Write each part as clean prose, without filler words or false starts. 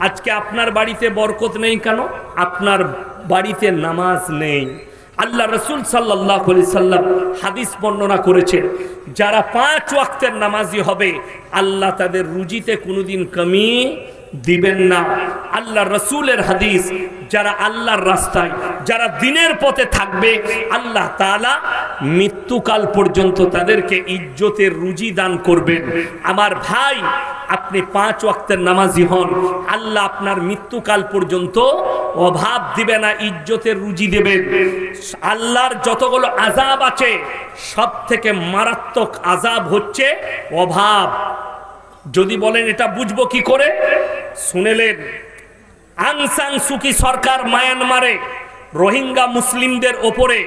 আজকে আপনার বাড়িতে বরকত নেই কেন? আপনার বাড়িতে নামাজ নেই। আল্লাহ রসুল সাল্লাল্লাহু আলাইহি সাল্লাম হাদিস বর্ণনা করেছেন, যারা 5 ওয়াক্তের নামাজি হবে আল্লাহ তাদের রুজিতে কোনোদিন কমি দিবেন না। আল্লাহ রসুলের হাদিস, যারা আল্লাহর রাস্তায়, যারা দিনের পথে থাকবে আল্লাহ তাআলা মৃত্যুকাল পর্যন্ত তাদেরকে ইজ্জতের রুজি দান করবেন। আমার ভাই, আপনি 5 ওয়াক্তের নামাজি হন, আল্লাহ আপনার মৃত্যুকাল পর্যন্ত অভাব দিবে না, ইজ্জতের রুজি দেবেন। আল্লাহর যতগুলো আযাব আছে সব থেকে মারাত্মক আযাব হচ্ছে অভাব। যদি বলেন এটা বুঝবো কি করে, শুনেলেন, আং সান সুকি সরকার মায়ানমারে রোহিঙ্গা মুসলিমদের ওপরে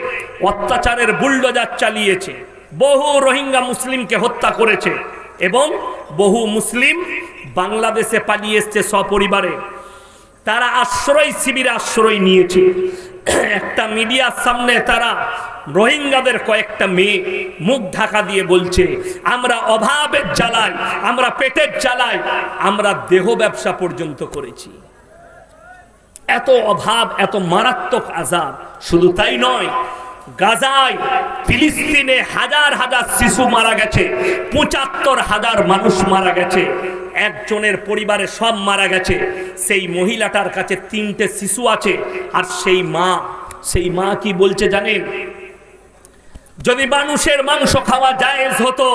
অত্যাচারের বুলডোজার চালিয়েছে, বহু রোহিঙ্গা মুসলিমকে হত্যা করেছে এবং বহু মুসলিম বাংলাদেশে পালিয়ে এসছে সপরিবারে। তারা আশ্রয় শিবিরে আশ্রয় নিয়েছে। একটা মিডিয়ার সামনে তারা রোহিঙ্গাদের কয়েকটা মেয়ে মুখ ঢাকা দিয়ে বলছে, আমরা অভাবের জ্বালায়, আমরা পেটের জ্বালায়, আমরা দেহ ব্যবসা পর্যন্ত করেছি। এত অভাব, এত মারাত্মক আযাব। শুধু তাই নয়, গাজায়, ফিলিস্তিনে হাজার হাজার শিশু মারা গেছে, ৭৫,০০০ মানুষ মারা গেছে, একজনের পরিবারে সব মারা গেছে। সেই মহিলাটার কাছে 3টে শিশু আছে, আর সেই মা কি বলছে জানেন? যদি মানুষের মাংস খাওয়া জায়েজ হতো,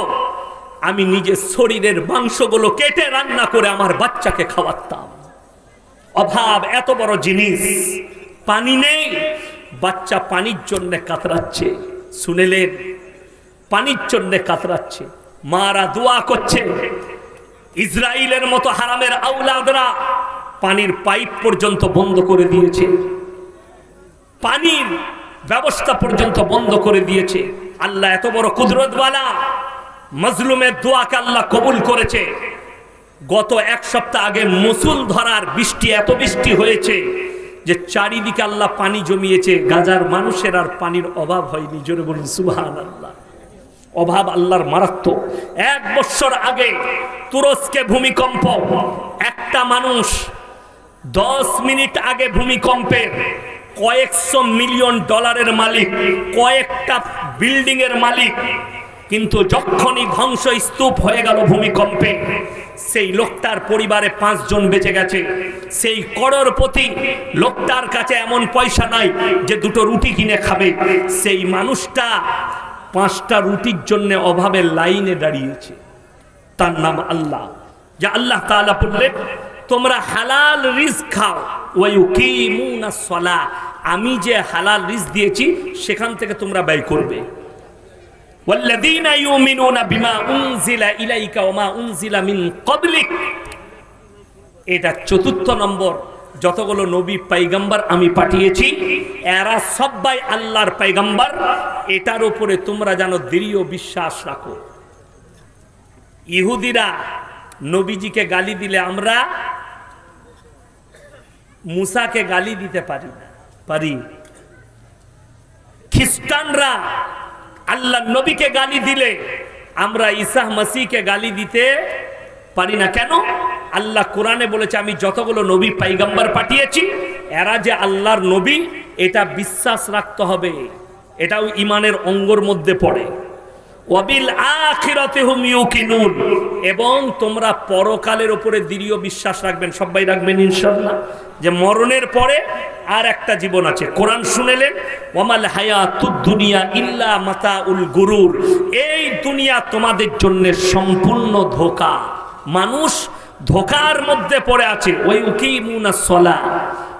আমি নিজের শরীরের মাংসগুলো কেটে রান্না করে আমার বাচ্চাকে খাওয়াতাম। অভাব এত বড় জিনিস। পানি নেই, বাচ্চা পানির জন্য কাতরাচ্ছে। শুনেলেন, পানির জন্য কাতরাচ্ছে। মারা দোয়া করছে। ইসরায়েলের মতো হারামের আওলাদরা পানির পাইপ পর্যন্ত বন্ধ করে দিয়েছে, পানির ব্যবস্থা পর্যন্ত বন্ধ করে দিয়েছে। আল্লাহ এত বড় কুদরতওয়ালা, মজলুমের দোয়াকে আল্লাহ কবুল করেছে। গত 1 সপ্তাহ আগে মুষলধারার বৃষ্টি, এত বৃষ্টি হয়েছে যে চারিদিকে আল্লাহ পানি জমিয়েছে। গাজার মানুষের আর পানির অভাব হয়নি। জোরে বলুন সুবহানাল্লাহ। অভাব আল্লাহর মারাত্মক। 1 বছর আগে তুরস্কে ভূমিকম্প, একটা মানুষ 10 মিনিট আগে ভূমিকম্পের কয়েকশো মিলিয়ন ডলারের মালিক, কয়েকটা বিল্ডিং এর মালিক, কিন্তু যখনই ধ্বংসস্তূপ হয়ে গেল ভূমিকম্পে, সেই লোকটার পরিবারে 5 জন বেঁচে গেছে। সেই করোড়পতি লোকটার কাছে এমন পয়সা নাই যে 2টো রুটি কিনে খাবে। সেই মানুষটা 5টা রুটির জন্য অভাবের লাইনে দাঁড়িয়েছে। তার নাম আল্লাহ। যে আল্লাহ তাআলা বললেন, তোমরা হালাল রিজক খাও, ওয়া ইউকিমুনাস সালাহ, আমি যে হালাল রিজক দিয়েছি সেখান থেকে তোমরা ব্যয় করবে। ওয়াল্লাযীনা ইউমিনুনা বিমা উনজিলা ইলাইকা ওয়া মা উনজিলা মিন ক্বাবলিক। এটা 4র্থ নম্বর। যতগুলো নবী পয়গম্বর আমি পাঠিয়েছি এরা সবাই আল্লাহর পয়গম্বর। এটার উপরে তোমরা যেন দৃঢ় বিশ্বাস রাখো। ইহুদিরা নবীজিকে গালি দিলে আমরা মুসাকে গালি দিতে পারি না, পারি। খ্রিস্টানরা আল্লাহ নবীকে গালি দিলে আমরা ঈসা মসিহকে গালি দিতে পারি না। কেন? আল্লাহ কোরআনে বলেছে, আমি যতগুলো নবী পয়গম্বর পাঠিয়েছি এরা যে আল্লাহর নবী এটা বিশ্বাস রাখতে হবে। এটাও ঈমানের অঙ্গের মধ্যে পড়ে। ওয়াবিল আখিরাতি হুম ইউকিনুন, এবং তোমরা পরকালের উপরে দৃঢ় বিশ্বাস রাখবেন। সবাই রাখবেন ইনশাআল্লাহ, যে মরণের পরে আর একটা জীবন আছে। কোরআন শুনেলেন, ওয়ামাল হায়াতুদ দুনিয়া ইল্লা মাতাউল গুরুর, এই দুনিয়া তোমাদের জন্য সম্পূর্ণ ধোঁকা। মানুষ ধোঁকার মধ্যে পড়ে আছে। ওয়া ইউকিমুনাস সালাহ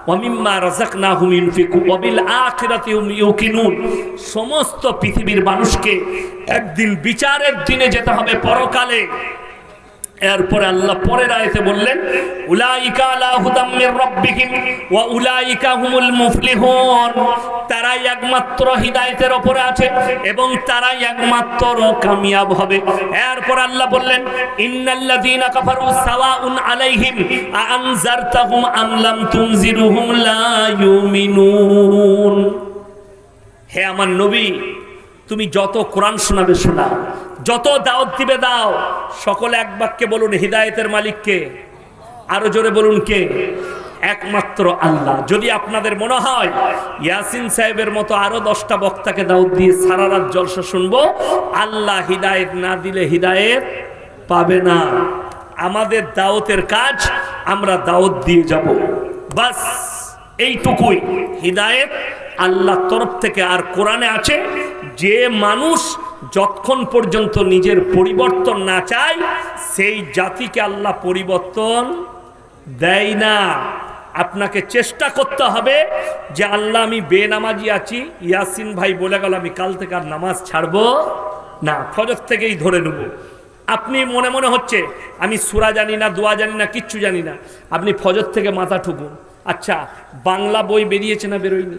ওয়া মিম্মা রাযাকনাহুম ইউনফিকুন ওয়া বিল আখিরাতি হুম ইউকিনুন। সমস্ত পৃথিবীর মানুষকে একদিন বিচারের দিনে যেতে হবে, পরকালে। এরপরে আল্লাহ পরের আয়াতে বললেন, উলাইকা আলা হুদাম মির রাব্বিহিম ওয়া উলাইকা হুমুল মুফলিহুন, তারাই একমাত্র হিদায়াতের উপরে আছে এবং তারাই একমাত্র কামিয়াব হবে। এরপর আল্লাহ বললেন, ইন্নাল্লাযীনা কাফারু সাওয়াউন আলাইহিম আনজারতাহুম আম লাম তুনজিরুহুম লা ইউমিনুন। হে আমার নবী, তুমি যত কোরআন শোনাবে শোনাও, যত দাওয়াত দিবে দাও, সকলে এক বাক্যে বলুন, হিদায়াতের মালিক কে? আরো জোরে বলুন কে? একমাত্র আল্লাহ। যদি আপনাদের মনে হয় ইয়াসিন সাহেবের মতো আরো 10টা বক্তাকে দাওয়াত দিয়ে সারা রাত জলসা শুনবো, আল্লাহ হিদায়েত না দিলে হিদায়েত পাবে না। আমাদের দাওয়াতের কাজ, আমরা দাওয়াত দিয়ে যাব, বাস এইটুকুই। হিদায়েত আল্লাহর তরফ থেকে। আর কোরআনে আছে, যে মানুষ যতক্ষণ পর্যন্ত নিজের পরিবর্তন না চায় সেই জাতিকে আল্লাহ পরিবর্তন দেয় না। আপনাকে চেষ্টা করতে হবে যে আল্লাহ আমি বেনামাজি আছি, ইয়াসিন ভাই বলে গেল আমি কাল থেকে আর নামাজ ছাড়বো না, ফজর থেকেই ধরে নেব। আপনি মনে মনে হচ্ছে আমি সূরা জানি না, দোয়া জানি না, কিচ্ছু জানি না, আপনি ফজর থেকে মাথা ঠুকুন। আচ্ছা, বাংলা বই বেরিয়েছে না বেরোয়নি?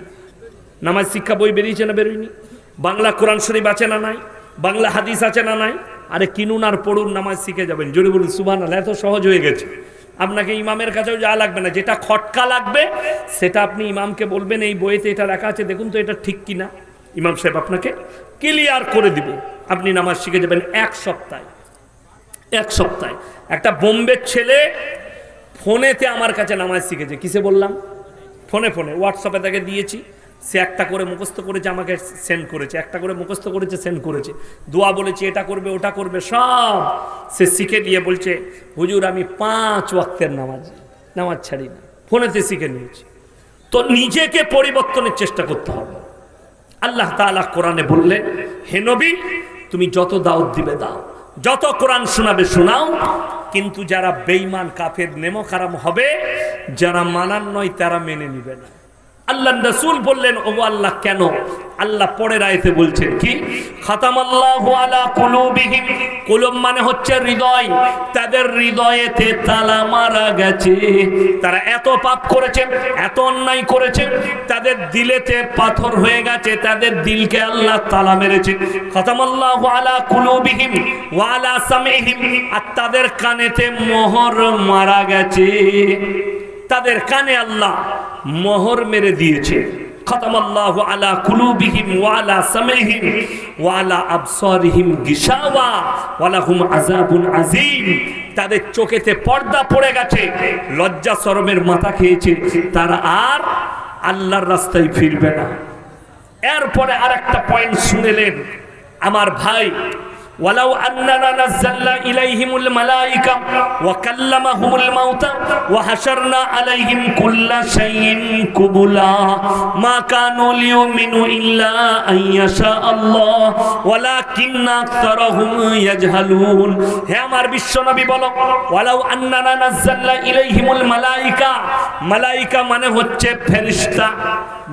নামাজ শিক্ষা বই বেরিয়েছে না বেরোয়নি? বাংলা কোরআন শরীফ আছে না নাই? বাংলা হাদিস আছে না নাই? আরে কিনুন আর পড়ুন, নামাজ শিখে যাবেন। জোরে বলুন সুবহানাল্লাহ। এত সহজ হয়ে গেছে। আপনাকে ইমামের কাছেও যাওয়া লাগবে না। যেটা খটকা লাগবে সেটা আপনি ইমামকে বলবেন, এই বইতে এটা লেখা আছে, দেখুন তো এটা ঠিক কিনা। ইমাম সাহেব আপনাকে ক্লিয়ার করে দিবে, আপনি নামাজ শিখে যাবেন এক সপ্তাহে। এক সপ্তাহে। একটা বোম্বের ছেলে ফোনেতে আমার কাছে নামাজ শিখেছে। কিসে বললাম? ফোনে হোয়াটসঅ্যাপে তাকে দিয়েছি, সে একটা করে মুখস্থ করেছে, আমাকে সেন্ড করেছে, একটা করে মুখস্থ করেছে, সেন্ড করেছে। দোয়া বলেছে, এটা করবে ওটা করবে, সব সে শিখে দিয়ে বলছে হুজুর আমি 5 ওয়াক্তের নামাজ ছাড়ি না, ফোনেতে শিখে নিয়েছি। তো নিজেকে পরিবর্তনের চেষ্টা করতে হবে। আল্লাহ তাআলা কোরআনে বললেন, হে নবী তুমি যত দাওয়াত দিবে দাও, যত কোরআন শোনাবে শোনাও, কিন্তু যারা বেঈমান কাফের নেমখারাম হবে, যারা মানার নয় তারা মেনে নিবে না। আল্লাহ রাসূল বললেন, ও আল্লাহ কেন? আল্লাহ পরের আয়াতে বলছেন কি, খাতামাল্লাহু আলা কুলুবিহিম, কুলুব মানে হচ্ছে হৃদয়, তাদের হৃদয়েতে তালা মারা গেছে। তারা এত পাপ করেছে, এত অন্যায় করেছে, তাদের দিলেতে পাথর হয়ে গেছে, তাদের দিলকে আল্লাহ তালা মেরেছে। খাতামাল্লাহু আলা কুলুবিহিম ওয়া আলা সামিহিম, আর তাদের কানেতে মোহর মারা গেছে, তাদের কানে আল্লাহ মোহর মেরে দিয়েছে। খাতামাল্লাহু আলা কুলুবিহিম ওয়া আলা সামিহিম ওয়া আলা আবসারিহিম গিশাওয়া ওয়া লাহুম আযাবুন আযীম, তাদের চোখেতে পর্দা পড়ে গেছে, লজ্জা শরমের মাথা খেয়েছে, তারা আর আল্লাহর রাস্তায় ফিরবে না। এরপরে আরেকটা পয়েন্ট শুনেলেন আমার ভাই, ওয়ালাউ আন্নানা নাযালনা ইলাইহিমুল মালায়েকা ওয়া কাল্লামাহুমুল মাউতা ওয়া হাশারনা আলাইহিম কুল্লা শাইইন কুবুলা মা কানু লিউমিনু ইল্লা আইয়াশা আল্লাহ ওয়ালাকিন্না আকতারাহুম ইয়াজহালুন। হে আমার বিশ্বনবী বলো, ওয়ালাউ আন্নানা নাযালনা ইলাইহিমুল মালায়েকা, মালায়েকা মানে হচ্ছে ফেরেশতা।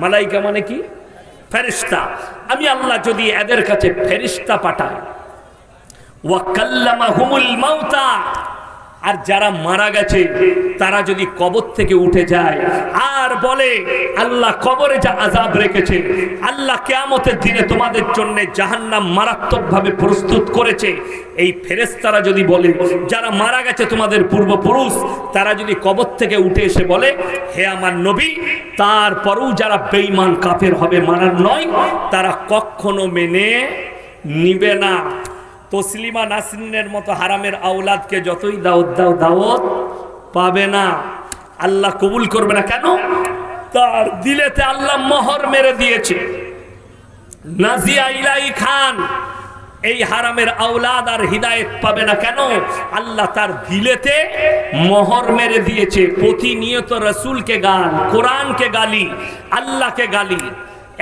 মালায়েকা মানে কি? ফেরেশতা। আমি আল্লাহ যদি এদের কাছে ফেরেশতা পাঠাই, ওয়া কাল্লামাহুমুল মাউতা, আর যারা মারা গেছে তারা যদি কবর থেকে উঠে যায় আর বলে আল্লাহ কবরে যা আযাব রেখেছে, আল্লাহ কিয়ামতের দিনে তোমাদের জন্য জাহান্নাম মারাত্মকভাবে প্রস্তুত করেছে, এই ফেরেশতারা যদি বলে, যারা মারা গেছে তোমাদের পূর্বপুরুষ, তারা যদি কবর থেকে উঠে এসে বলে হে আমার নবী, তারপরেও যারা বেঈমান কাফের হবে, মানার নয়, তারা কখনো মেনে নিবে না। তসলিমা নাসরিনের মতো হারামের আওলাদকে যতই দাওয়াত দাও, দাওয়াত পাবে না, আল্লাহ কবুল করবে না। কেন? তার দিলেতে আল্লাহ মোহর মেরে দিয়েছে। নাজিয়া ইলাই খান এই হারামের আওলাদ আর হিদায়েত পাবে না। কেন? আল্লাহ তার দিলেতে মোহর মেরে দিয়েছে। প্রতিনিয়ত রাসূলকে গাল, কোরআনকে গালি, আল্লাহকে গালি,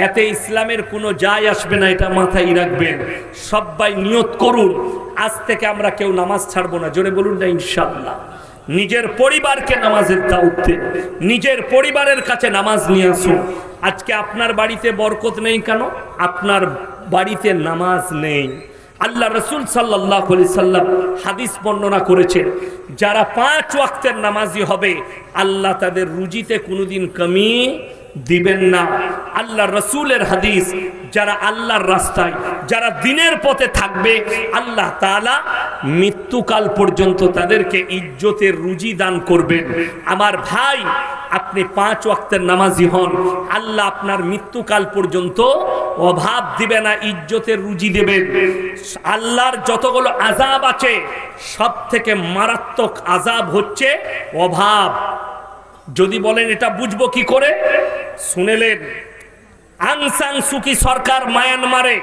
এতে ইসলামের কোনো যায় আসবে না, এটা মাথায় রাখবেন। সবাই নিয়ত করুন, আজ থেকে আমরা কেউ নামাজ ছাড়বো না। জোরে বলুন না ইনশাআল্লাহ। নিজের পরিবারকে নামাজের দাওয়াত দেন, নিজের পরিবারের কাছে নামাজ নিয়ে আসুন। আজকে আপনার বাড়িতে বরকত নেই কেন? আপনার বাড়িতে নামাজ নেই। আল্লাহ রাসূল সাল্লাল্লাহু আলাইহি সাল্লাম হাদিস বর্ণনা করেছেন, যারা 5 ওয়াক্তের নামাজি হবে আল্লাহ তাদের রুজিতে কোনোদিন কমি দিবেন না। আল্লাহ রাসূলের হাদিস, যারা আল্লাহর রাস্তায়, যারা দিনের পথে থাকবে, আল্লাহ তাআলা মৃত্যুকাল পর্যন্ত তাদেরকে ইজ্জতের রুজি দান করবেন। আমার ভাই, আপনি 5 ওয়াক্তের নামাজি হন, আল্লাহ আপনার মৃত্যুকাল পর্যন্ত অভাব দিবে না, ইজ্জতের রুজি দেবেন। আল্লাহর যতগুলো আযাব আছে সব থেকে মারাত্মক আযাব হচ্ছে অভাব। যদি বলেন এটা বুঝবো কি করে, শুনেলেন আং সান সুকি সরকার মায়ানমারে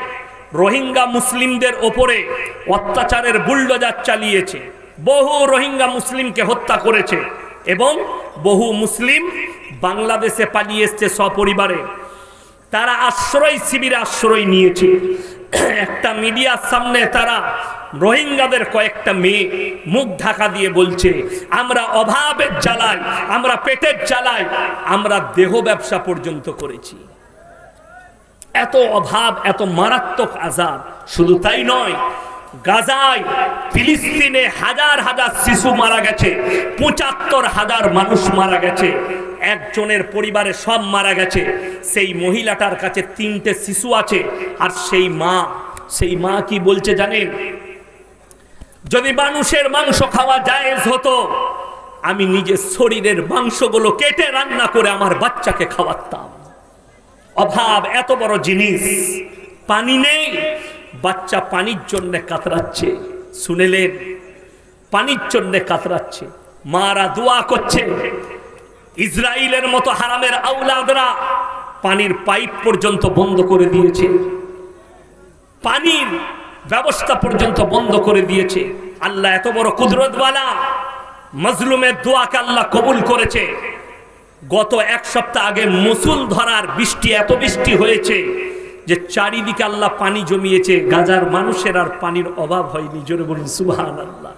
রোহিঙ্গা মুসলিমদের ওপরে অত্যাচারের বুলডোজার চালিয়েছে, বহু রোহিঙ্গা মুসলিমকে হত্যা করেছে এবং বহু মুসলিম বাংলাদেশে পালিয়ে এসছে সপরিবারে। তারা আশ্রয় শিবিরে আশ্রয় নিয়েছে। একটা মিডিয়ার সামনে তারা রোহিঙ্গাদের কয়েকটা মেয়ে মুখ ঢাকা দিয়ে বলছে, আমরা অভাবের জ্বালায়, আমরা পেটের জ্বালায়, আমরা দেহ ব্যবসা পর্যন্ত করেছি। এত অভাব, এত মারাত্মক আযাব। শুধু তাই নয়, গাজায় ফিলিস্তিনে হাজার হাজার শিশু মারা গেছে, ৭৫,০০০ মানুষ মারা গেছে, একজনের পরিবারে সব মারা গেছে। সেই মহিলাটার কাছে ৩টে শিশু আছে, আর সেই মা কি বলছে জানেন? যদি মানুষের মাংস খাওয়া জায়েজ হতো, আমি নিজের শরীরের মাংসগুলো কেটে রান্না করে আমার বাচ্চাকে খাওয়াতাম। অভাব এত বড় জিনিস। পানি নেই, বাচ্চা পানির জন্য কাতরাচ্ছে। শুনেলেন, পানির জন্য কাতরাচ্ছে। মারা দোয়া করছে। ইসরায়েলের মতো হারামের আওলাদরা পানির পাইপ পর্যন্ত বন্ধ করে দিয়েছে, পানির ব্যবস্থা পর্যন্ত বন্ধ করে দিয়েছে। আল্লাহ এত বড় কুদরতওয়ালা, মজলুমের দোয়াকে আল্লাহ কবুল করেছে। গত এক সপ্তাহ আগে মুষলধারার বৃষ্টি, এত বৃষ্টি হয়েছে যে চারিদিকে আল্লাহ পানি জমিয়েছে। গাজার মানুষের আর পানির অভাব হয়নি। জোরে বলুন সুবহানাল্লাহ।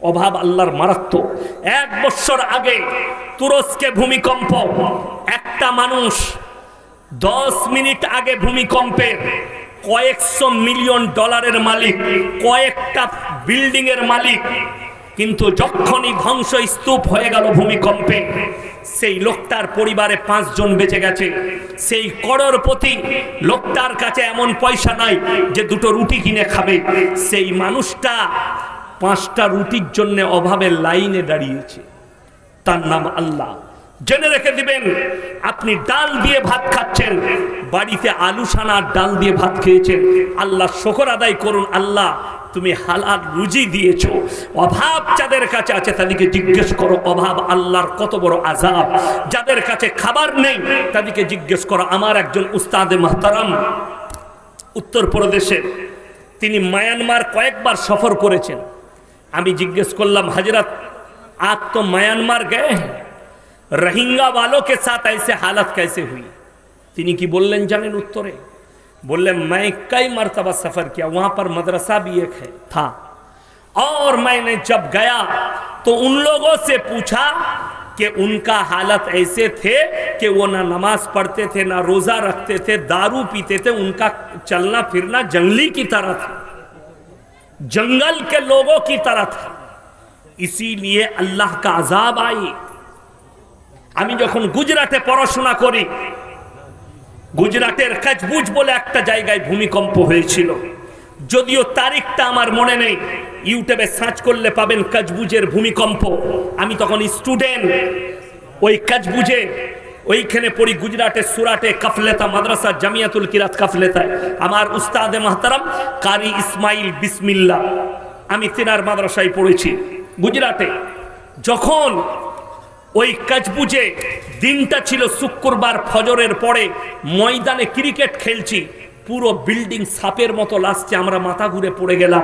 অভাব আল্লাহর মারাত্মক। ১ বছর আগে তুরস্কে ভূমিকম্প, একটা মানুষ 10 মিনিট আগে ভূমিকম্পের কয়েকশো মিলিয়ন ডলারের মালিক, কয়েকটা বিল্ডিং এর মালিক, কিন্তু যখনই ধ্বংসস্তূপ হয়ে গেল ভূমিকম্পে, সেই লোকটার পরিবারে 5 জন বেঁচে গেছে। সেই করোড়পতি লোকটার কাছে এমন পয়সা নাই যে 2টো রুটি কিনে খাবে। সেই মানুষটা 5টা রুটির জন্য অভাবে লাইনে দাঁড়িয়েছে। তার নাম আল্লাহ। জেনে রেখে দিবেন, আপনি ডাল দিয়ে ভাত খাচ্ছেন, বাড়িতে আলু সানার ডাল দিয়ে ভাত খেয়েছেন, আল্লাহ শুকর আদায় করুন। আল্লাহ তুমি হালাল রুজি দিয়েছো। অভাব যাদের কাছে আছে তাদেরকে জিজ্ঞেস করো, অভাব আল্লাহর কত বড় আযাব। যাদের কাছে খাবার নেই তাদেরকে জিজ্ঞেস করো। আমার একজন উস্তাদে মাহতারাম উত্তরপ্রদেশের, তিনি মায়ানমার কয়েকবার সফর করেছেন। আমি জিজ্ঞেস করলাম, হযরত आप तो म्यांमार गए हैं, रोहिंगा वालों के साथ ऐसे हालत कैसे हुई? তিনি কি বললেন জানেন উত্তরে? बोले मैं कई मरतबा सफर किया, वहां पर मदरसा भी एक था, और मैंने जब गया तो उन लोगों से पूछा कि उनका हालत ऐसे थे कि वो ना नमाज पढ़ते थे, ना रोजा रखते थे, दारू पीते थे, उनका चलना फिरना जंगली की तरह था, जंगल के लोगों की तरह था। इसीलिए अल्लाह का अजाब आई। আমি যখন গুজরাটে পড়াশোনা করি, গুজরাটের কচবুজ বলে একটা জায়গায় ভূমিকম্প হয়েছিল। যদিও তারিখটা আমার মনে নেই, ইউটিউবে সার্চ করলে পাবেন কচবুজের ভূমিকম্প। আমি তখন স্টুডেন্ট, ওই কচবুজে ওইখানে পড়ি, গুজরাটের সুরাটে কাফলেতা মাদ্রাসা জামিয়াতুল কিরাত কাফলেতায়। আমার উস্তাদে মাহতারাম কারি ইসমাইল বিসমিল্লাহ, আমি তিনার মাদ্রাসায় পড়েছি গুজরাটে। যখন ওই কচবুজে দিনটা ছিল শুক্রবার, ফজরের পরে ময়দানে ক্রিকেট খেলছি, পুরো বিল্ডিং সাপের মতো লাগছে, আমরা মাথা ঘুরে পড়ে গেলাম।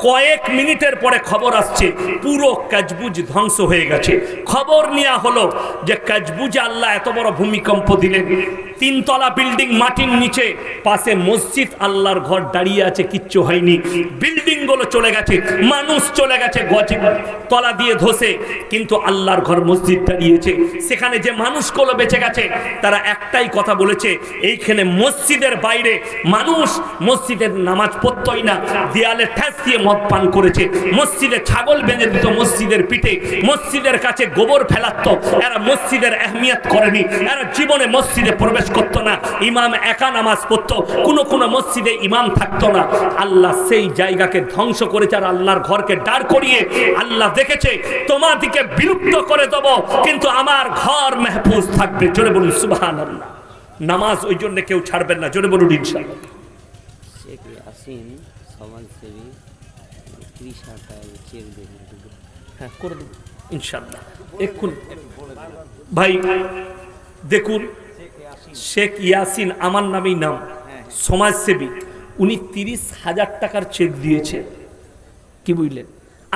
কয়েক মিনিটের পরে খবর আসছে পুরো কচবুজ ধ্বংস হয়ে গেছে। খবর নেওয়া হলো যে কচবুজে আল্লাহ এত বড় ভূমিকম্প দিলেন, 3 তলা বিল্ডিং মাটির নিচে, পাশে মসজিদ, আল্লাহর ঘর দাঁড়িয়ে আছে, কিচ্ছু হয়নি। বিল্ডিং গুলো চলে গেছে, মানুষ চলে গেছে গজ তলা দিয়ে ধসে, কিন্তু আল্লাহর ঘর মসজিদ দাঁড়িয়েছে। সেখানে যে মানুষগুলো বেঁচে গেছে তারা একটাই কথা বলেছে, এইখানে মসজিদের বাইরে মানুষ মসজিদের নামাজ পড়তই না, দেয়ালে ঠেস দিয়ে মদ পান করেছে, মসজিদে ছাগল বেঁধে দিত মসজিদের পিঠে, মসজিদের কাছে গোবর ফেলাত। এরা মসজিদের আহমিয়ত করেনি, এরা জীবনে মসজিদে প্রবেশ করতো না, ইমাম একা নামাজ পড়তো, কোনো মসজিদে ইমাম থাকতো না। আল্লাহ সেই জায়গাকে ধ্বংস করেছে, আর আল্লাহর ঘরকে দাঁড় করিয়ে আল্লাহ দেখেছে তোমাদিকে বিলুপ্ত করে দেব, কিন্তু আমার ঘর মেহফুজ থাকবে। জোরে বলুন সুবহানাল্লাহ। নামাজ ওই জন্য কেউ ছাড়বেন না, জোরে বলুন ইনশাআল্লাহ। শেখ ইয়াসিন সমাজসেবী 30,000 টাকা চেক দেবেন। হ্যাঁ করে দেবো ইনশাআল্লাহ এক্ষুনি। ভাই দেখুন, শেখ ইয়াসিন আমার নামেই নাম, সমাজসেবী, উনি 30,000 টাকার চেক দিয়েছে। কি বুঝলেন?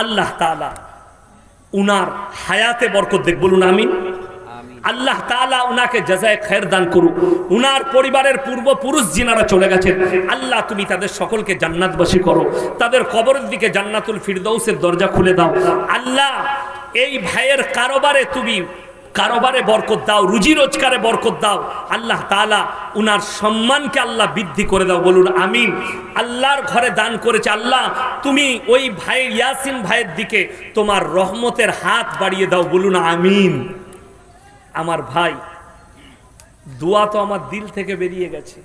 আল্লাহ তাআলা উনার হায়াতে বরকত দেখ, বলুন আমিন। আল্লাহ তাআলা উনাকে জাযায়ে খায়ের দান করুক। উনার পরিবারের পূর্বপুরুষ যিনারা চলে গেছেন, আল্লাহ তুমি তাদের সকলকে জান্নাতবাসী করো, তাদের কবরের দিকে জান্নাতুল ফিরদাউসের দরজা খুলে দাও। আল্লাহ এই ভাইয়ের কারোবারে বরকত দাও, রুজি রোজগারে বরকত দাও। আল্লাহ তাআলা উনার সম্মানকে আল্লাহ বৃদ্ধি করে দাও, বলুন আমিন। আল্লাহর ঘরে দান করেছে, আল্লাহ তুমি ওই ভাই ইয়াসিন ভাইয়ের দিকে তোমার রহমতের হাত বাড়িয়ে দাও, বলুন আমিন। আমার ভাই, দোয়া তো আমার দিল থেকে বেরিয়ে গেছে,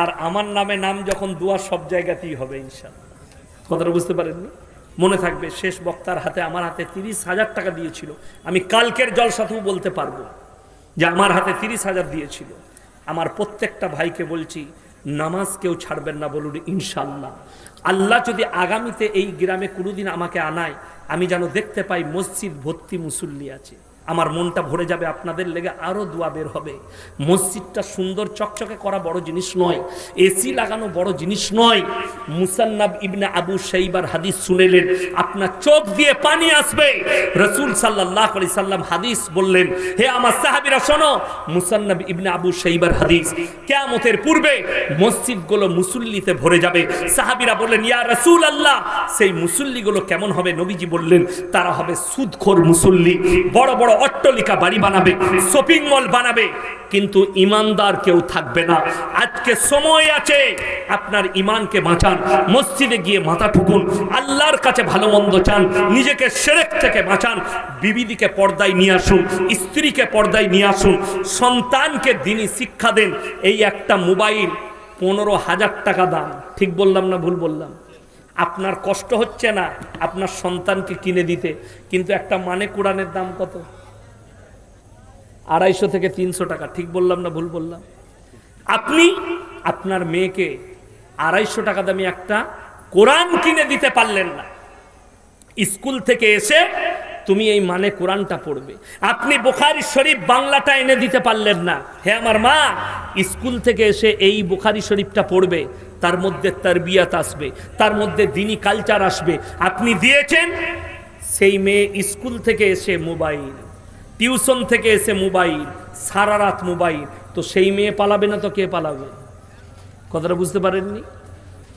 আর আমার নামে নাম যখন দোয়া সব জায়গাতেই হবে ইনশাআল্লাহ। কথাটা বুঝতে পারেননি? মনে থাকবে, শেষ বক্তার হাতে আমার হাতে 30,000 টাকা দিয়েছিল। আমি কালকের জলসাতেও বলতে পারবো যে আমার হাতে 30,000 দিয়েছিল। আমার প্রত্যেকটা ভাইকে বলছি, নামাজ কেউ ছাড়বেন না, বলুন ইনশাআল্লাহ। আল্লাহ যদি আগামীতে এই গ্রামে কোনোদিন আমাকে আনায়, আমি যেন দেখতে পাই মসজিদ ভর্তি মুসল্লি আছে, আমার মনটা ভরে যাবে। আপনাদের লেগে আরো দোয়া বের হবে। মসজিদটা সুন্দর চকচকে করা বড় জিনিস নয়, এসি লাগানো বড় জিনিস নয়। মুসান্নাব ইবনে আবু শাইবার হাদিস শুনেলেন, আপনার চোখ দিয়ে পানি আসবে। রাসূল সাল্লাল্লাহু আলাইহি সাল্লাম হাদিস বললেন, হে আমার সাহাবীরা শোনো, মুসান্নাব ইবনে আবু শাইবার হাদিস, কিয়ামতের পূর্বে মসজিদগুলো মুসল্লিতে ভরে যাবে। সাহাবীরা বললেন, ইয়া রাসূলুল্লাহ, সেই মুসল্লিগুলো কেমন হবে? নবীজি বললেন, তারা হবে সুদখোর মুসল্লি, বড় বড় অট্টালিকা বাড়ি বানাবে, শপিং মল বানাবে, কিন্তু ইমানদার কেউ থাকবে না। আজকে সময় আছে, আপনার ইমানকে বাঁচান, মসজিদে গিয়ে মাথা ঠুকুন, আল্লাহর কাছে ভালো মন্দ চান, নিজেকে শিরক থেকে বাঁচান, বিবিদিকে পর্দায় নিয়ে আসুন, স্ত্রীকে পর্দায় নিয়ে আসুন, সন্তানকে দ্বীনি শিক্ষা দেন। এই একটা মোবাইল 15,000 টাকা দাম, ঠিক বললাম না ভুল বললাম? আপনার কষ্ট হচ্ছে না আপনার সন্তানকে কিনে দিতে, কিন্তু একটা মানে কোরআনের দাম কত? 250 থেকে 300 টাকা, ঠিক বললাম না ভুল বললাম? আপনি আপনার মেয়েকে 250 টাকা দামি একটা কোরআন কিনে দিতে পারলেন না। স্কুল থেকে এসে তুমি এই মানে কোরআনটা পড়বে। আপনি বুখারী শরীফ বাংলাটা এনে দিতে পারলেন না। হে আমার মা, স্কুল থেকে এসে এই বুখারী শরীফটা পড়বে, তার মধ্যে তারবিয়াত আসবে, তার মধ্যে দ্বীনি কালচার আসবে। আপনি দিয়েছেন, সেই মেয়ে স্কুল থেকে এসে মোবাইল, টিউশন থেকে এসে মোবাইল, সারা রাত মোবাইল, তো সেই মেয়ে পালাবে না তো কে পালাবে? কথাটা বুঝতে পারেননি?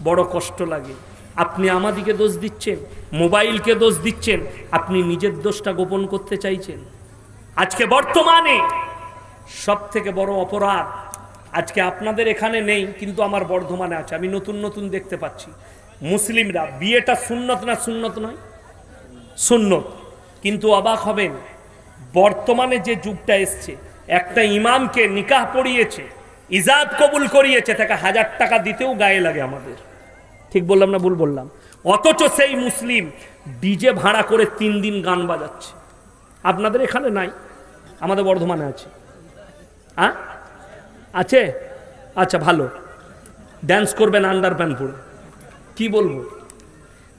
বড় কষ্ট লাগে। আপনি আমাদিকে দোষ দিচ্ছেন, মোবাইলকে দোষ দিচ্ছেন, আপনি নিজের দোষটা গোপন করতে চাইছেন। আজকে বর্তমানে সব থেকে বড় অপরাধ, আজকে আপনাদের এখানে নেই কিন্তু আমার বর্ধমানে আছে, আমি নতুন নতুন দেখতে পাচ্ছি, মুসলিমরা বিয়েটা সুন্নত না সুন্নত নয়? সুন্নত। কিন্তু অবাক হবেন, বর্তমানে যে যুগটা এসছে, একটা ইমামকে নিকাহ পড়িয়েছে, ইজাদ কবুল করিয়েছে, তাকে 1000 টাকা দিতেও গায়ে লাগে আমাদের। ঠিক বললাম না ভুল বললাম? অথচ সেই মুসলিম ডিজে ভাড়া করে 3 দিন গান বাজাচ্ছে। আপনাদের এখানে নাই, আমাদের বর্ধমানে আছে। হ্যাঁ আছে? আচ্ছা ভালো, ড্যান্স করবেন আন্ডার প্যান্ট পরে। কি বলবো,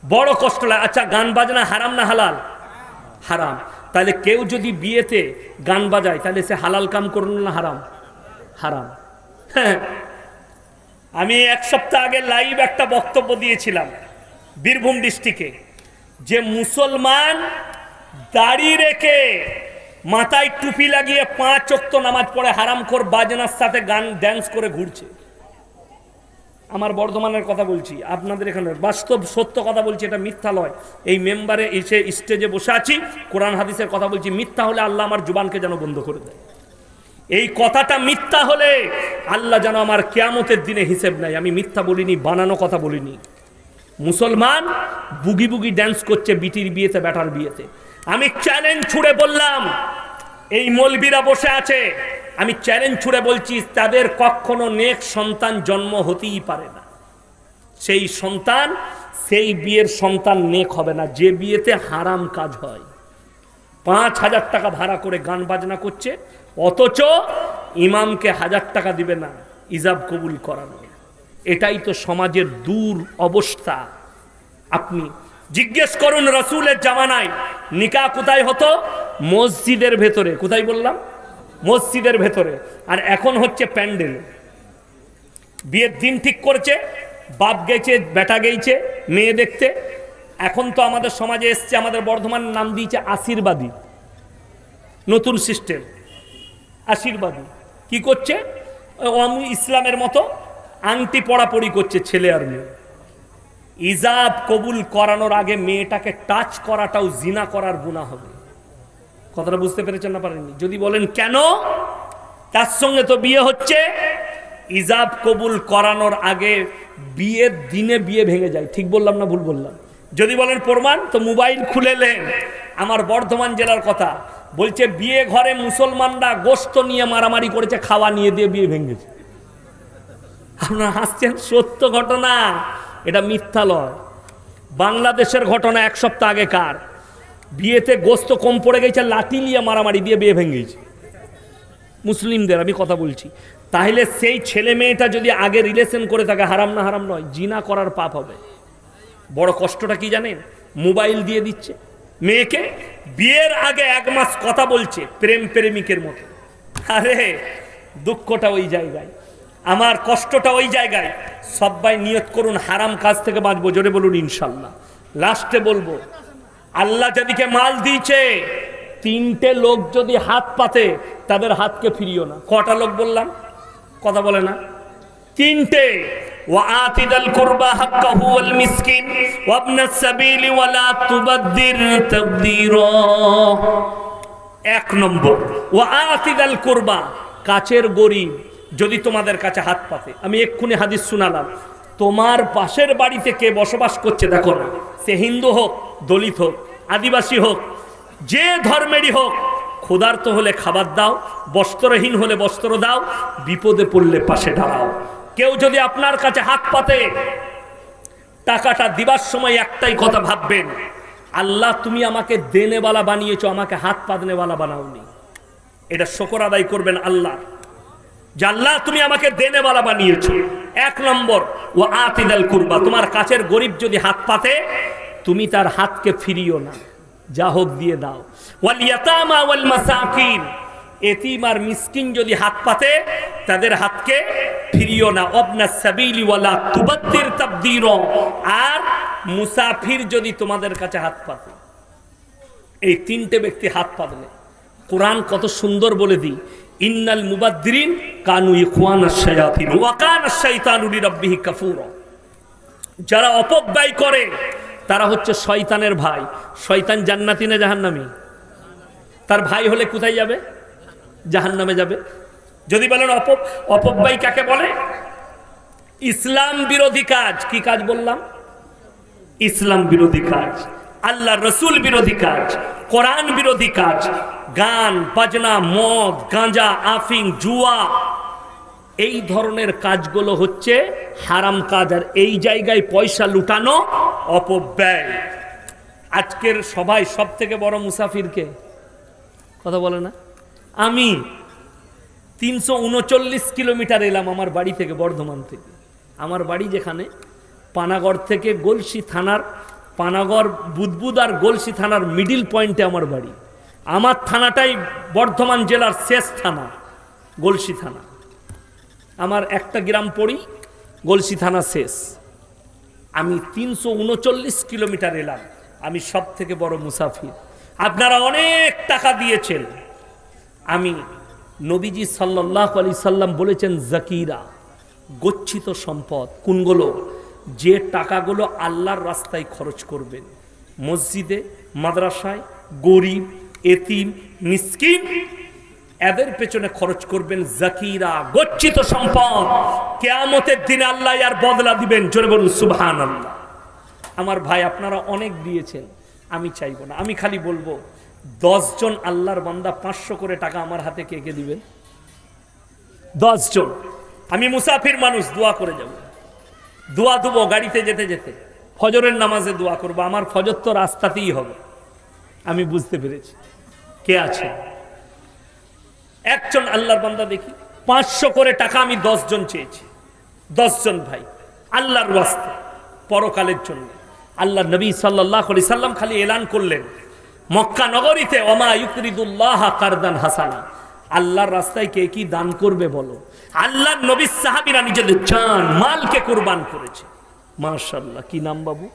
বড় কষ্ট লাগে। আচ্ছা, গান বাজনা হারাম না হালাল? হারাম। তাহলে কেউ যদি বিয়েতে গান বাজায়, তাহলে সে হালাল কাম করল না হারাম? হারাম। হ্যাঁ, আমি 1 সপ্তাহ আগে লাইভ একটা বক্তব্য দিয়েছিলাম বীরভূম ডিস্ট্রিক্টে, যে মুসলমান দাড়ি রেখে মাথায় টুপি লাগিয়ে 5 ওয়াক্ত নামাজ পড়ে হারামখোর বাজনার সাথে গান ড্যান্স করে ঘুরছে। আমার বর্ধমানের কথা বলছি, আপনাদের এখানে বাস্তব সত্য কথা বলছি, এটা মিথ্যা নয়। এই মেম্বারে এসে স্টেজে বসে আছি, কোরআন হাদিসের কথা বলছি। মিথ্যা হলে আল্লাহ আমার জুবানকে যেন বন্ধ করে দেয়। এই কথাটা মিথ্যা হলে আল্লাহ যেন আমার কিয়ামতের দিনে হিসেব নাই। আমি মিথ্যা বলিনি, বানানো কথা বলিনি। মুসলমান বুগি বুগি ড্যান্স করছে বিটির বিয়েতে, ব্যাটার বিয়েতে। আমি চ্যালেঞ্জ ছুড়ে বললাম, এই মৌলবীরা বসে আছে, আমি চ্যালেঞ্জ ছুড়ে বলছি, তাদের কখনো নেক সন্তান জন্ম হতেই পারে না। সেই সন্তান, সেই বিয়ের সন্তান নেক হবে না যে বিয়েতে হারাম কাজ হয়। 5000 টাকা ভাড়া করে গান বাজনা করছে, অথচ ইমামকে 1000 টাকা দিবে না ইজাব কবুল করানো। এটাই তো সমাজের দূর অবস্থা। আপনি জিজ্ঞেস করুন রাসূলের জামানায় নিকাহ কোথায় হতো? মসজিদের ভেতরে। কোথায় বললাম? মসজিদের ভেতরে। আর এখন হচ্ছে প্যান্ডেল। বিয়ের দিন ঠিক করছে, বাপ গেছে, বেটা গেছে মেয়ে দেখতে। এখন তো আমাদের সমাজে এসছে, আমাদের বর্ধমান নাম দিয়েছে আশীর্বাদী, নতুন সিস্টেম। আশীর্বাদী কি করছে? ইসলামের মতো আংটি পড়াপড়ি করছে ছেলে আর মেয়ে। ইজাব কবুল করানোর আগে মেয়েটাকে টাচ করাটাও জিনা করার গুনাহ হবে। কথাটা বুঝতে পেরেছেন না পারেননি? যদি বলেন কেন, তার সঙ্গে তো বিয়ে হচ্ছে। ইজাব কবুল করানোর আগে বিয়ের দিনে বিয়ে ভেঙে যায়। ঠিক বললাম না ভুল বললাম? যদি বলেন প্রমাণ, তো মোবাইল খুলে নেন। আমার বর্ধমান জেলার কথা বলছে, বিয়ে ঘরে মুসলমানরা গোশত নিয়ে মারামারি করেছে, খাওয়া নিয়ে দিয়ে বিয়ে ভেঙেছে। আপনারা হাসছেন, সত্য ঘটনা, এটা মিথ্যা নয়। বাংলাদেশের ঘটনা, 1 সপ্তাহ আগেকার। বিয়েতে গোশত কম পড়ে গেছে, লাঠি নিয়ে মারামারি দিয়ে বিয়ে ভেঙেছে মুসলিমদের, আমি কথা বলছি। তাহলে সেই ছেলে মেয়েটা যদি আগে রিলেশন করে থাকে, হারাম না হারাম নয়? জিনা করার পাপ হবে। বড় কষ্টটা কি জানেন? মোবাইল দিয়ে দিচ্ছে মেয়েকে, বিয়ের আগে 1 মাস কথা বলছে প্রেম প্রেমিকের মতো। আরে দুঃখটা ওই জায়গায়, আমার কষ্টটা ওই জায়গায়। সবাই নিয়ত করুন হারাম কাজ থেকে বাঁচবো, জোরে বলুন ইনশাল্লাহ। লাস্টে বলবো, আল্লাহ যাদিকে মাল দিয়েছে, 3টে লোক যদি হাত পাতে, তাদের হাতকে ফিরিও না। কটা লোক বললাম? কথা বলে না? 3টে। وآتِ ذا القربى حقه والمسكين وابن السبيل ولا تبذر تبذيرا। 1 নম্বর, وآتِ ذا القربى, কাছের গরিব যদি তোমাদের কাছে হাত পাতে। আমি এক্ষুনি হাদিস শোনালাম। তোমার পাশের বাড়িতে কে বসবাস করছে দেখো না, সে হিন্দু হোক, দলিত হোক, আদিবাসী হোক, যে ধর্মেরই হোক, ক্ষুধার্ত হলে খাবার দাও, বস্ত্রহীন হলে বস্ত্র দাও, বিপদে পড়লে পাশে দাঁড়াও। কেউ যদি আপনার কাছে হাত পাতে, টাকাটা দিবার সময় একটাই কথা ভাববেন, আল্লাহ তুমি আমাকে দেনেওয়ালা বানিয়েছো, আমাকে হাত পাতনেওয়ালা বানাওনি। এটা শুকর আদায় করবেন আল্লাহ, যে আল্লাহ তুমি আমাকে দেনেওয়ালা বানিয়েছো। 1 নম্বর, ও আতিদাল কুরবা, তোমার কাছের গরিব যদি হাত পাতে, তুমি তার হাতকে ফিরিও না, যা হোক দিয়ে দাও। ওয়াল ইয়াতামা ওয়াল মাসাকিন, এতিম আর মিসকিন যদি হাত পাতে, তাদের হাতকে ফিরিও না। ওয়াবনাস সাবিলি ওয়ালা তুবাদ্দির তাবদীরা, আর মুসাফির যদি তোমাদের কাছে হাত পাতে। এই 3টে ব্যক্তি হাত পাতলে, কোরআন কত সুন্দর বলে দিই, ইন্নাল মুবাদ্দিরিন কানু ইখওয়ানাশ শায়াতিন ওয়া কানাশ শাইতানু লিরাব্বিহি কাফুরা। যারা অপব্যয় করে তারা হচ্ছে শয়তানের ভাই। শয়তান জান্নাতি না জাহান্নামী? তার ভাই হলে কোথায় যাবে? জাহান্নামে যাবে। যদি বলেন অপব্যয় কাকে বলে? ইসলাম বিরোধী কাজ। কি কাজ বললাম? ইসলাম বিরোধী কাজ, আল্লাহ রসুল বিরোধী কাজ, কোরআন বিরোধী কাজ। গান বাজনা, মদ, গাঁজা, আফিং, জুয়া, এই ধরনের কাজগুলো হচ্ছে হারাম কাজ। আর এই জায়গায় পয়সা লুটানো অপব্যয়। আজকের সবাই সব থেকে বড় মুসাফিরকে কথা বলে না? আমি 339 কিলোমিটার এলাম আমার বাড়ি থেকে, বর্ধমান থেকে। আমার বাড়ি যেখানে, পানাগড় থেকে গলসি থানার, পানাগড় বুদবুদ আর গলসি থানার মিডিল পয়েন্টে আমার বাড়ি। আমার থানাটাই বর্ধমান জেলার শেষ থানা, গলসি থানা। আমার একটা গ্রাম পড়ি, গলসি থানা শেষ। আমি 339 কিলোমিটার এলাম। আমি সব থেকে বড় মুসাফির। আপনারা অনেক টাকা দিয়েছেন। আমি, নবীজি সাল্লাল্লাহু আলাইহি সাল্লাম বলেছেন, জাকিরা, গচ্ছিত সম্পদ কোনগুলো? যে টাকাগুলো আল্লাহর রাস্তায় খরচ করবেন, মসজিদে, মাদ্রাসায়, গরিব, এতিম, মিসকিন, এদের পেছনে খরচ করবেন। জাকিরা, গচ্ছিত সম্পদ। কিয়ামতের দিনে আল্লাহ আর বদলা দিবেন। জোরে বলুন সুবহানাল্লাহ। আমার ভাই, আপনারা অনেক দিয়েছেন, আমি চাইবো না। আমি খালি বলবো, 10 জন আল্লাহর বান্দা 500 করে টাকা আমার হাতে কে কে দিবেন? 10 জন। আমি মুসাফির মানুষ, দোয়া করে যাব। দোয়া দেবো গাড়িতে যেতে যেতে, ফজরের নামাজে দোয়া করবো। আমার ফজর তো রাস্তাতেই হবে। আমি বুঝতে পেরেছি। কে আছে? একজন আল্লাহর বান্দা দেখি 500 করে টাকা আমি 10 জন চেয়েছি, 10 জন ভাই আল্লাহর ওয়াস্তে পরকালের জন্য। আল্লাহ নবী সাল্লাল্লাহু আলাইহি সাল্লাম খালি এলান করলেন মক্কা নগরীতে, ওমা ইউকরিদুল্লাহ কারদান হাসানা, আল্লাহর রাস্তায় কে কি দান করবে বলো। আল্লাহর নবী সাহাবীরা নিজেদের জান মালকে কুরবান করেছে। মাশাআল্লাহ, কি নাম বাবু?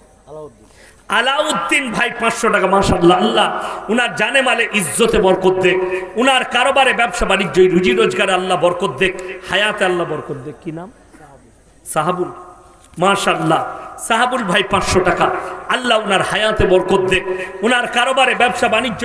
আলাউদ্দিন ভাই 500 টাকা। মাশাআল্লাহ, আল্লাহ উনার জানে মালে ইজ্জতে বরকত দেখ, উনার কারবারে ব্যবসা বাণিজ্য রুজি রোজগারে আল্লাহ বরকত দেখ, হায়াতে আল্লাহ বরকত দেখ। কি নাম? সাহাবুল। মাশাআল্লাহ, সাহাবুল ভাই 500 টাকা। আল্লাহ উনার হায়াতে বরকত দেখ, উনার কারবারে ব্যবসা বাণিজ্য